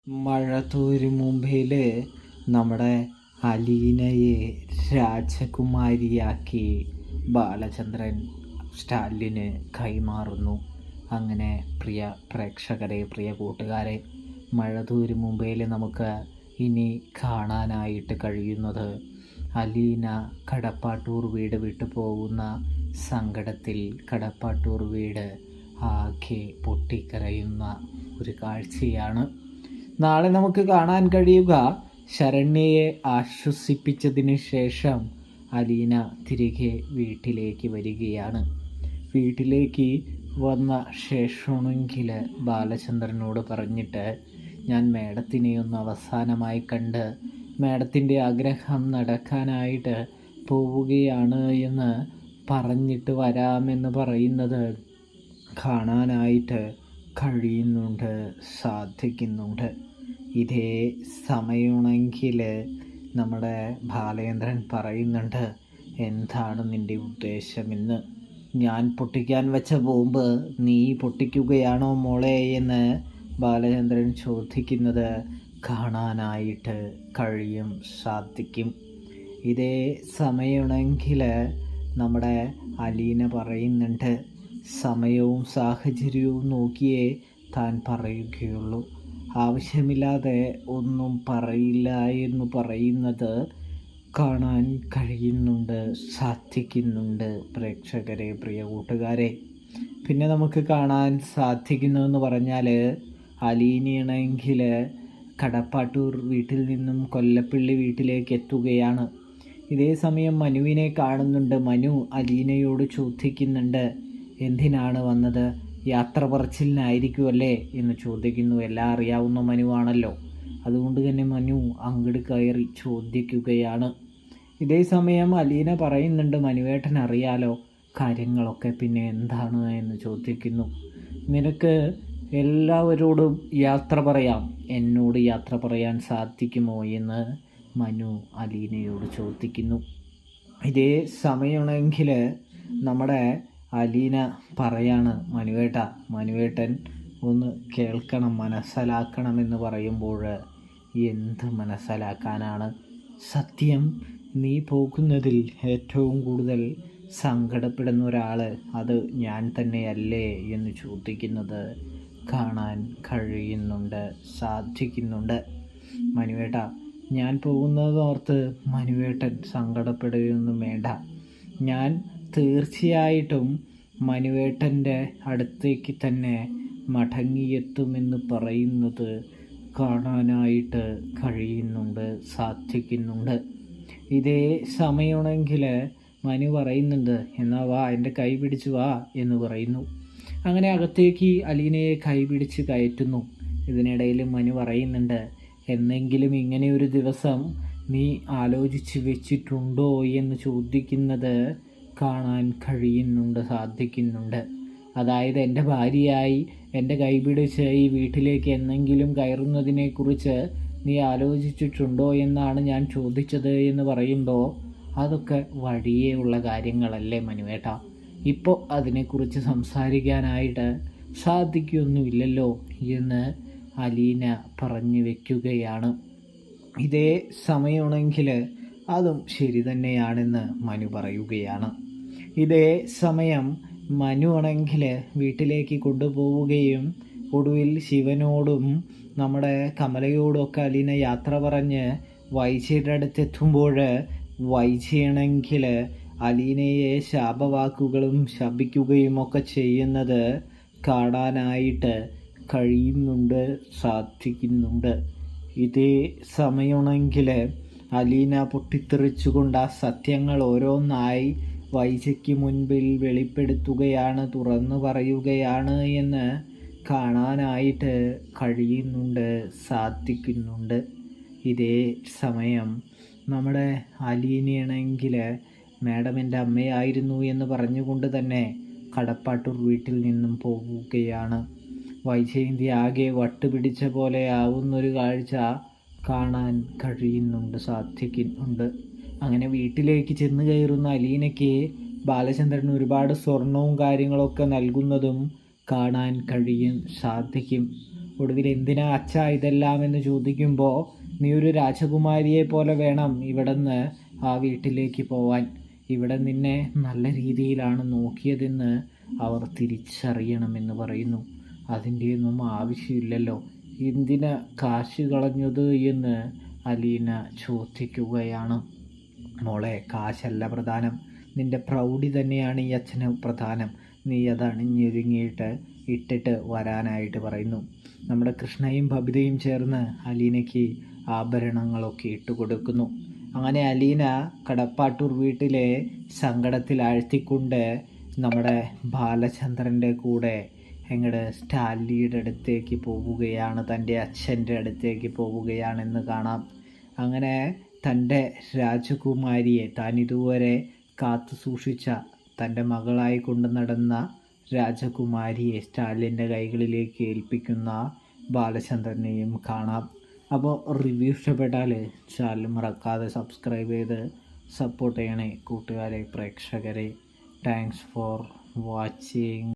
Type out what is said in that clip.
മഴതോരും മുമ്പിൽ നമ്മുടെ അലീനയെ രാജകുമാരിയാക്കി ബാലചന്ദ്രൻ സ്റ്റാലിന് കൈമാറുന്നു. അങ്ങനെ പ്രിയ പ്രേക്ഷകരെ, പ്രിയ കൂട്ടുകാരെ, മഴതോരും മുമ്പിൽ നമുക്ക് ഇനി കാണാനായിട്ട് കഴിയുന്നത് അലീന കടപ്പാട്ടൂർ വീട് വിട്ടു പോകുന്ന സങ്കടത്തിൽ കടപ്പാട്ടൂർ വീട് ആകെ പൊട്ടിക്കരയുന്ന ഒരു കാഴ്ചയാണ്. നാളെ നമുക്ക് കാണാൻ കഴിയുക ശരണ്യയെ ആശ്വസിപ്പിച്ചതിന് ശേഷം അലീന തിരികെ വീട്ടിലേക്ക് വരികയാണ്. വീട്ടിലേക്ക് വന്ന ശേഷമാണെങ്കിൽ ബാലചന്ദ്രനോട് പറഞ്ഞിട്ട് ഞാൻ മേഡത്തിനെ ഒന്ന് അവസാനമായി കണ്ട് മേഡത്തിൻ്റെ ആഗ്രഹം നടക്കാനായിട്ട് പോവുകയാണ് എന്ന് പറഞ്ഞിട്ട് വരാമെന്ന് പറയുന്നത് കാണാനായിട്ട് കഴിയുന്നുണ്ട്, സാധിക്കുന്നുണ്ട്. ഇതേ സമയമാണെങ്കിൽ നമ്മുടെ ബാലേന്ദ്രൻ പറയുന്നുണ്ട്, എന്താണ് നിൻ്റെ ഉദ്ദേശമെന്ന്. ഞാൻ പൊട്ടിക്കാൻ വെച്ച ബോംബ് നീ പൊട്ടിക്കുകയാണോ മോളെ എന്ന് ബാലചന്ദ്രൻ ചോദിക്കുന്നത് കാണാനായിട്ട് കഴിയും, സാധിക്കും. ഇതേ സമയമാണെങ്കിൽ നമ്മുടെ അലീന പറയുന്നുണ്ട്, സമയവും സാഹചര്യവും നോക്കിയേ താൻ പറയുകയുള്ളൂ, ആവശ്യമില്ലാതെ ഒന്നും പറയില്ല എന്ന് പറയുന്നത് കാണാൻ കഴിയുന്നുണ്ട്, സാധിക്കുന്നുണ്ട് പ്രേക്ഷകരെ, പ്രിയ കൂട്ടുകാരെ. പിന്നെ നമുക്ക് കാണാൻ സാധിക്കുന്നതെന്ന് പറഞ്ഞാൽ അലീനയാണെങ്കിൽ കടപ്പാട്ടൂർ വീട്ടിൽ നിന്നും കൊല്ലപ്പള്ളി വീട്ടിലേക്ക് എത്തുകയാണ്. ഇതേ സമയം മനുവിനെ കാണുന്നുണ്ട്. മനു അലീനയോട് ചോദിക്കുന്നുണ്ട്, എന്തിനാണ് വന്നത്, യാത്ര പറച്ചിലിനായിരിക്കുമല്ലേ എന്ന് ചോദിക്കുന്നു. എല്ലാം അറിയാവുന്ന മനുവാണല്ലോ, അതുകൊണ്ട് തന്നെ മനു അങ്ങോട്ട് കയറി ചോദിക്കുകയാണ്. ഇതേ സമയം അലീന പറയുന്നുണ്ട്, മനുവേട്ടൻ അറിയാലോ കാര്യങ്ങളൊക്കെ, പിന്നെ എന്താണ് എന്ന് ചോദിക്കുന്നു. നിനക്ക് എല്ലാവരോടും യാത്ര പറയാം, എന്നോട് യാത്ര പറയാൻ സാധിക്കുമോ എന്ന് മനു അലീനയോട് ചോദിക്കുന്നു. ഇതേ സമയമാണെങ്കിൽ നമ്മുടെ അലീന പറയാണ്, മനുവേട്ടൻ ഒന്ന് കേൾക്കണം, മനസ്സിലാക്കണമെന്ന് പറയുമ്പോൾ എന്ത് മനസ്സിലാക്കാനാണ്, സത്യം നീ പോകുന്നതിൽ ഏറ്റവും കൂടുതൽ സങ്കടപ്പെടുന്ന ഒരാൾ അത് ഞാൻ തന്നെയല്ലേ എന്ന് ചോദിക്കുന്നത് കാണാൻ കഴിയുന്നുണ്ട്, സാധിക്കുന്നുണ്ട്. മനുവേട്ട, ഞാൻ പോകുന്നതോർത്ത് മനുവേട്ടൻ സങ്കടപ്പെടുകയൊന്നും വേണ്ട. ഞാൻ തീർച്ചയായിട്ടും മനുവേട്ടൻ്റെ അടുത്തേക്ക് തന്നെ മടങ്ങിയെത്തുമെന്ന് പറയുന്നത് കാണാനായിട്ട് കഴിയുന്നുണ്ട്, സാധിക്കുന്നുണ്ട്. ഇതേ സമയമാണെങ്കിൽ മനു പറയുന്നുണ്ട്, എന്നാ വാ എൻ്റെ കൈ പിടിച്ച് വാ എന്ന് പറയുന്നു. അങ്ങനെ അകത്തേക്ക് അലീനയെ കൈ പിടിച്ച് കയറ്റുന്നു. ഇതിനിടയിൽ മനു പറയുന്നുണ്ട്, എന്നെങ്കിലും ഇങ്ങനെ ഒരു ദിവസം നീ ആലോചിച്ച് വെച്ചിട്ടുണ്ടോ എന്ന് ചോദിക്കുന്നത് കാണാൻ കഴിയുന്നുണ്ട്, സാധിക്കുന്നുണ്ട്. അതായത് എൻ്റെ ഭാര്യയായി എൻ്റെ കൈപിടിച്ച് ഈ വീട്ടിലേക്ക് എന്നെങ്കിലും കയറുന്നതിനെക്കുറിച്ച് നീ ആലോചിച്ചിട്ടുണ്ടോ എന്നാണ് ഞാൻ ചോദിച്ചത് എന്ന് പറയുമ്പോൾ അതൊക്കെ വഴിയേ ഉള്ള കാര്യങ്ങളല്ലേ മനുവേട്ട, ഇപ്പോൾ അതിനെക്കുറിച്ച് സംസാരിക്കാനായിട്ട് സാധിക്കുകയൊന്നുമില്ലല്ലോ എന്ന് അലീന പറഞ്ഞു വയ്ക്കുകയാണ്. ഇതേ സമയമാണെങ്കിൽ അതും ശരി തന്നെയാണെന്ന് മനു പറയുകയാണ്. ഇതേ സമയം മനു ആണെങ്കിൽ വീട്ടിലേക്ക് കൊണ്ടുപോവുകയും ഒടുവിൽ ശിവനോടും നമ്മുടെ കമലയോടുമൊക്കെ അലീന യാത്ര പറഞ്ഞ് വൈജയുടെ അടുത്തെത്തുമ്പോൾ വൈജയാണെങ്കിൽ അലീനയെ ശാപവാക്കുകളും ശപിക്കുകയും ഒക്കെ ചെയ്യുന്നത് കാണാനായിട്ട് കഴിയുന്നുണ്ട്, സാധിക്കുന്നുണ്ട്. ഇതേ സമയമാണെങ്കിൽ അലീന പൊട്ടിത്തെറിച്ചുകൊണ്ട് ആ സത്യങ്ങൾ ഓരോന്നായി വൈജയ്ക്ക് മുൻപിൽ വെളിപ്പെടുത്തുകയാണ്, തുറന്നു പറയുകയാണ് എന്ന് കാണാനായിട്ട് കഴിയുന്നുണ്ട്, സാധിക്കുന്നുണ്ട്. ഇതേ സമയം നമ്മുടെ അലീനയാണെങ്കിൽ മാഡം എൻ്റെ അമ്മയായിരുന്നു എന്ന് പറഞ്ഞുകൊണ്ട് തന്നെ കടപ്പാട്ടൂർ വീട്ടിൽ നിന്നും പോവുകയാണ്. വൈജയന്തി ആകെ വട്ടുപിടിച്ച പോലെ ആവുന്നൊരു കാഴ്ച കാണാൻ കഴിയുന്നുണ്ട്, സാധിക്കുന്നുണ്ട്. അങ്ങനെ വീട്ടിലേക്ക് ചെന്ന് കയറുന്ന അലീനയ്ക്ക് ബാലചന്ദ്രൻ ഒരുപാട് സ്വർണവും കാര്യങ്ങളൊക്കെ നൽകുന്നതും കാണാൻ കഴിയും, സാധിക്കും. ഒടുവിൽ എന്തിനാ അച്ഛാ ഇതെല്ലാം എന്ന് ചോദിക്കുമ്പോൾ നീ ഒരു രാജകുമാരിയെ പോലെ വേണം ഇവിടുന്ന് ആ വീട്ടിലേക്ക് പോവാൻ, ഇവിടെ നിന്നെ നല്ല രീതിയിലാണ് നോക്കിയതെന്ന് അവർ തിരിച്ചറിയണമെന്ന് പറയുന്നു. അതിൻ്റെയൊന്നും ആവശ്യമില്ലല്ലോ, എന്തിനാ കാശ് കളഞ്ഞത് എന്ന് അലീന ചോദിക്കുകയാണ്. മോളെ, കാശല്ല പ്രധാനം, നിൻ്റെ പ്രൗഢി തന്നെയാണ് ഈ അച്ഛന് പ്രധാനം, നീ അത് അണിഞ്ഞൊരുങ്ങിയിട്ട് ഇട്ടിട്ട് വരാനായിട്ട് പറയുന്നു. നമ്മുടെ കൃഷ്ണയും ബബിതയും ചേർന്ന് അലീനയ്ക്ക് ആഭരണങ്ങളൊക്കെ ഇട്ടുകൊടുക്കുന്നു. അങ്ങനെ അലീന കടപ്പാട്ടൂർ വീട്ടിലെ സങ്കടത്തിൽ ആഴ്ത്തിക്കൊണ്ട് നമ്മുടെ ബാലചന്ദ്രൻ്റെ കൂടെ എങ്ങോട്ട് സ്റ്റാലിയുടെ അടുത്തേക്ക് പോവുകയാണ്, തൻ്റെ അച്ഛൻ്റെ അടുത്തേക്ക് പോവുകയാണെന്ന് കാണാം. അങ്ങനെ തൻ്റെ രാജകുമാരിയെ, താൻ ഇതുവരെ കാത്തു സൂക്ഷിച്ച തൻ്റെ മകളായി കൊണ്ടു നടന്ന രാജകുമാരിയെ സ്റ്റാലിൻ്റെ കൈകളിലേക്ക് ഏൽപ്പിക്കുന്ന ബാലചന്ദ്രനെയും കാണാം. അപ്പോൾ റിവ്യൂ ഇഷ്ടപ്പെട്ടാൽ ചാനൽ മറക്കാതെ സബ്സ്ക്രൈബ് ചെയ്ത് സപ്പോർട്ട് ചെയ്യണേ കൂട്ടുകാരെ, പ്രേക്ഷകരെ. Thanks for watching.